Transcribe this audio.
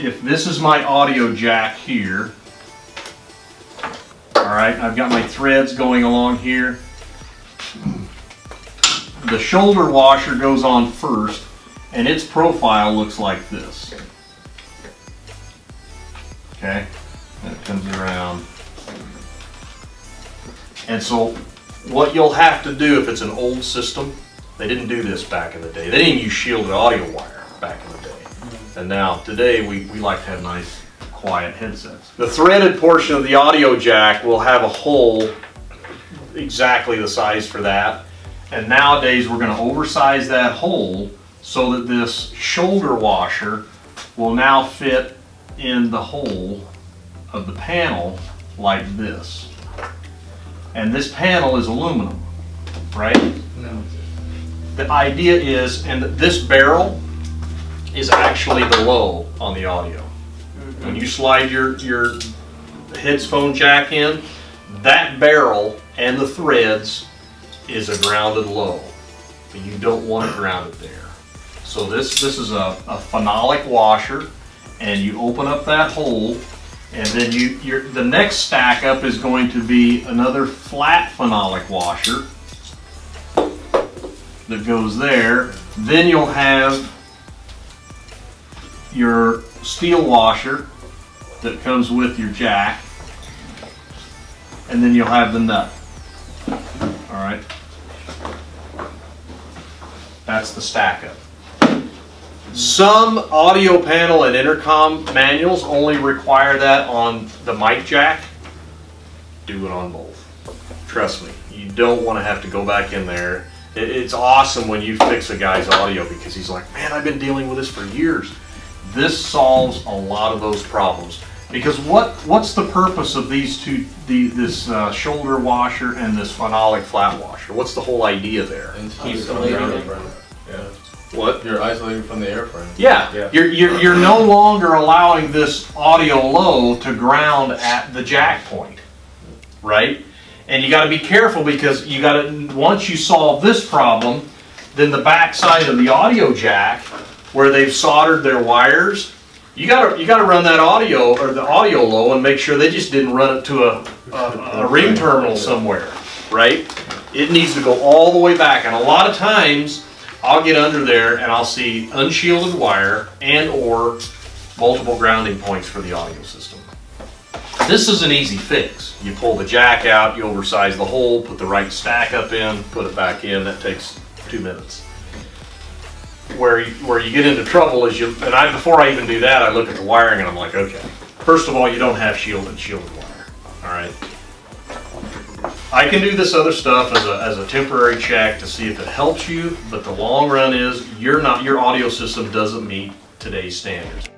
if this is my audio jack here, all right, I've got my threads going along here. The shoulder washer goes on first, and its profile looks like this. Okay, and it comes around. And so what you'll have to do if it's an old system, they didn't do this back in the day. They didn't use shielded audio wire back in the day. And now today we like to have nice quiet headsets. The threaded portion of the audio jack will have a hole exactly the size for that. And nowadays we're going to oversize that hole so that this shoulder washer will now fit in the hole of the panel like this. And this panel is aluminum, right? No. The idea is, and this barrel is actually the low on the audio. When you slide your headphone jack in, that barrel and the threads is a grounded low. But you don't want it grounded there. So this is a phenolic washer, and you open up that hole, and then the next stack up is going to be another flat phenolic washer that goes there. Then you'll have your steel washer that comes with your jack, and then you'll have the nut. All right, that's the stack up. Some audio panel and intercom manuals only require that on the mic jack. Do it on both. Trust me, you don't want to have to go back in there. It's awesome when you fix a guy's audio because he's like, man, I've been dealing with this for years. This solves a lot of those problems. Because what's the purpose of these two, this shoulder washer and this phenolic flat washer? What's the whole idea there? Yeah. What? You're isolating from the airframe. Yeah. You're no longer allowing this audio low to ground at the jack point, right? And you got to be careful because you got to, once you solve this problem, then the back side of the audio jack, where they've soldered their wires, you got to run that audio or the audio low and make sure they just didn't run it to a ring terminal somewhere, right? It needs to go all the way back, and a lot of times I'll get under there and I'll see unshielded wire and or multiple grounding points for the audio system. This is an easy fix. You pull the jack out, you oversize the hole, put the right stack up in, put it back in. That takes 2 minutes. Where you get into trouble is before I even do that, I look at the wiring and I'm like, okay, first of all, you don't have shielded wire. All right. I can do this other stuff as a temporary check to see if it helps you, but the long run is your audio system doesn't meet today's standards.